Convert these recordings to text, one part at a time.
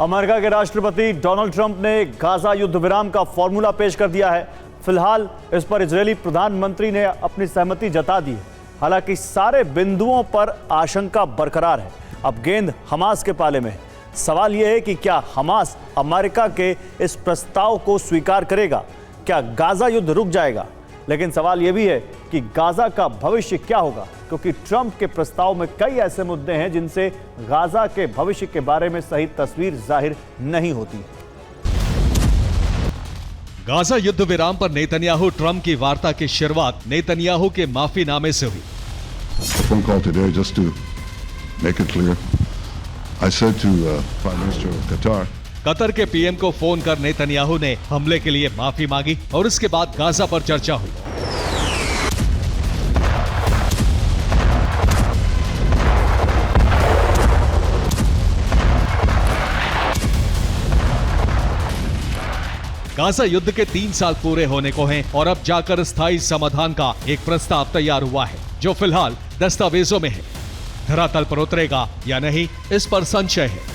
America के राष्ट्रपति Donald Trump ने गाजा युद्ध विराम का फॉर्मूला पेश कर दिया है। फिलहाल इस पर इजरायली प्रधानमंत्री ने अपनी सहमति जता दी है। हालांकि सारे बिंदुओं पर आशंका बरकरार है। अब गेंद हमास के पाले में है। सवाल यह है कि क्या हमास अमेरिका के इस प्रस्ताव को स्वीकार करेगा? क्या गाजा युद्ध रुक जाएगा? लेकिन सवाल यह भी है कि गाजा का भविष्य क्या होगा, क्योंकि ट्रंप के प्रस्ताव में कई ऐसे मुद्दे हैं जिनसे गाजा के भविष्य के बारे में सही तस्वीर जाहिर नहीं होती है। गाजा युद्ध विराम पर नेतन्याहू ट्रंप की वार्ता की शुरुआत नेतन्याहू के माफीनामे से हुई। phone call today just to make it clear. I said to Prime Minister of Qatar. Qatar के पीएम को फोन कर नेतन्याहू ने हमले के लिए माफी मांगी और उसके बाद गाजा पर चर्चा हुई। गाजा युद्ध के 3 साल पूरे होने को हैं और अब जाकर स्थायी समाधान का एक प्रस्ताव तैयार हुआ है, जो फिलहाल दस्तावेजों में है। धरातल पर उतरेगा या नहीं, इस पर संशय है।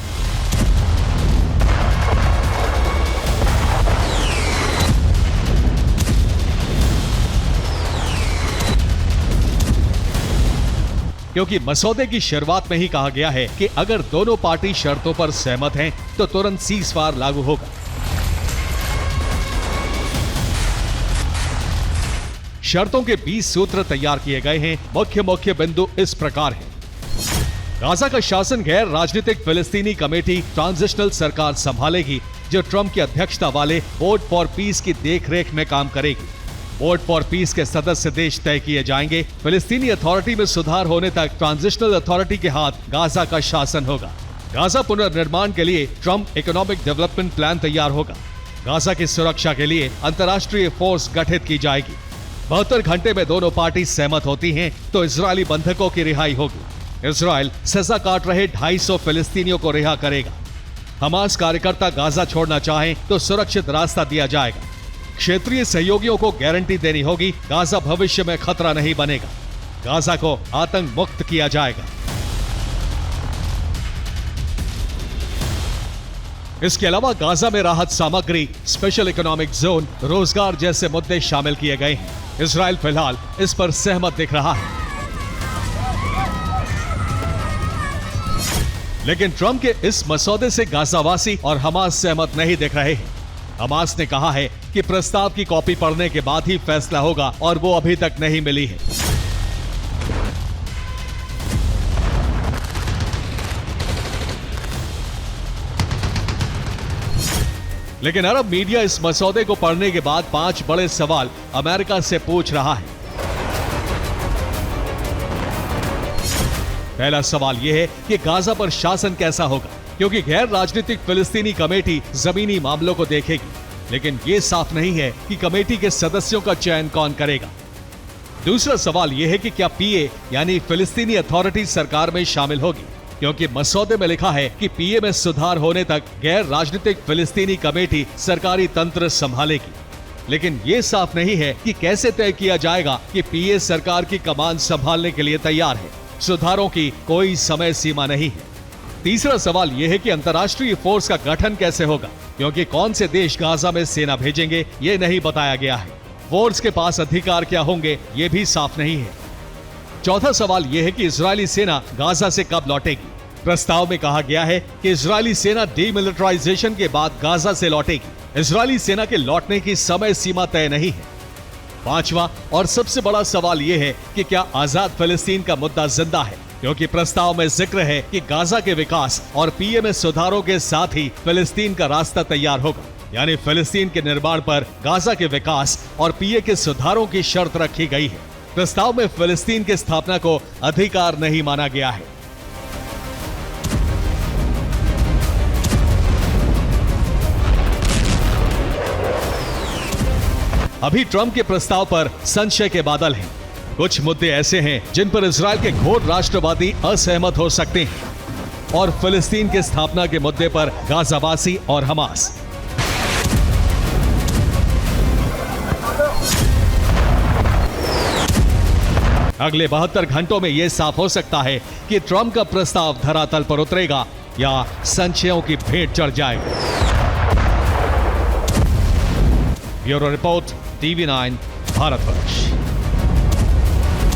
क्योंकि मसौदे की शुरुआत में ही कहा गया है कि अगर दोनों पार्टी शर्तों पर सहमत हैं, तो तुरंत सीज़फायर लागू होगा। शर्तों के 20 सूत्र तैयार किए गए हैं। मुख्य बिंदु इस प्रकार है। गाजा का शासन गैर राजनीतिक फिलिस्तीनी कमेटी ट्रांजिशनल सरकार संभालेगी, जो ट्रंप की अध्यक्षता वाले वोट फॉर पीस की देखरेख में काम करेगी। वोट फॉर पीस के सदस्य देश तय किए जाएंगे। फिलिस्तीनी अथॉरिटी में सुधार होने तक ट्रांजिशनल अथॉरिटी के हाथ गाजा का शासन होगा। गाजा पुनर्निर्माण के लिए ट्रंप इकोनॉमिक डेवलपमेंट प्लान तैयार होगा। गाजा की सुरक्षा के लिए अंतर्राष्ट्रीय फोर्स गठित की जाएगी। 72 घंटे में दोनों पार्टी सहमत होती हैं तो इजरायली बंधकों की रिहाई होगी। इजराइल सजा काट रहे 250 फिलिस्तीनियों को रिहा करेगा। हमास कार्यकर्ता गाजा छोड़ना चाहें तो सुरक्षित रास्ता दिया जाएगा। क्षेत्रीय सहयोगियों को गारंटी देनी होगी, गाजा भविष्य में खतरा नहीं बनेगा। गाजा को आतंक मुक्त किया जाएगा। इसके अलावा गाजा में राहत सामग्री, स्पेशल इकोनॉमिक जोन, रोजगार जैसे मुद्दे शामिल किए गए हैं। इजराइल फिलहाल इस पर सहमत दिख रहा है। लेकिन ट्रंप के इस मसौदे से गाजावासी और हमास सहमत नहीं दिख रहे हैं। हमास ने कहा है कि प्रस्ताव की कॉपी पढ़ने के बाद ही फैसला होगा और वो अभी तक नहीं मिली है। लेकिन अरब मीडिया इस मसौदे को पढ़ने के बाद 5 बड़े सवाल अमेरिका से पूछ रहा है। पहला सवाल यह है कि गाजा पर शासन कैसा होगा, क्योंकि गैर राजनीतिक फिलिस्तीनी कमेटी जमीनी मामलों को देखेगी। लेकिन यह साफ नहीं है कि कमेटी के सदस्यों का चयन कौन करेगा। दूसरा सवाल यह है कि क्या पीए यानी फिलिस्तीनी अथॉरिटी सरकार में शामिल होगी, क्योंकि मसौदे में लिखा है कि पीए में सुधार होने तक गैर राजनीतिक फिलिस्तीनी कमेटी सरकारी तंत्र संभालेगी। लेकिन यह साफ नहीं है कि कैसे तय किया जाएगा कि पीए सरकार की कमान संभालने के लिए तैयार है। सुधारों की कोई समय सीमा नहीं है। तीसरा सवाल यह है कि अंतर्राष्ट्रीय फोर्स का गठन कैसे होगा, क्योंकि कौन से देश गाजा में सेना भेजेंगे ये नहीं बताया गया है। फोर्स के पास अधिकार क्या होंगे ये भी साफ नहीं है। चौथा सवाल यह है कि इजरायली सेना गाजा से कब लौटेगी। प्रस्ताव में कहा गया है कि इजरायली सेना डीमिलिटराइजेशन के बाद गाजा से लौटेगी। इजरायली सेना के लौटने की समय सीमा तय नहीं है। पांचवा और सबसे बड़ा सवाल यह है कि क्या आजाद फिलिस्तीन का मुद्दा जिंदा है, क्योंकि प्रस्ताव में जिक्र है कि गाजा के विकास और पीए में सुधारों के साथ ही फिलिस्तीन का रास्ता तैयार होगा। यानी फिलिस्तीन के निर्माण पर गाजा के विकास और पीए के सुधारों की शर्त रखी गई है। प्रस्ताव में फिलिस्तीन की स्थापना को अधिकार नहीं माना गया है। अभी ट्रंप के प्रस्ताव पर संशय के बादल हैं। कुछ मुद्दे ऐसे हैं जिन पर इजराइल के घोर राष्ट्रवादी असहमत हो सकते हैं और फिलिस्तीन के स्थापना के मुद्दे पर गाजावासी और हमास। अगले 72 घंटों में यह साफ हो सकता है कि ट्रंप का प्रस्ताव धरातल पर उतरेगा या संशयों की भेंट चढ़ जाएगा। Bureau report, TV9, Bharatvarsh.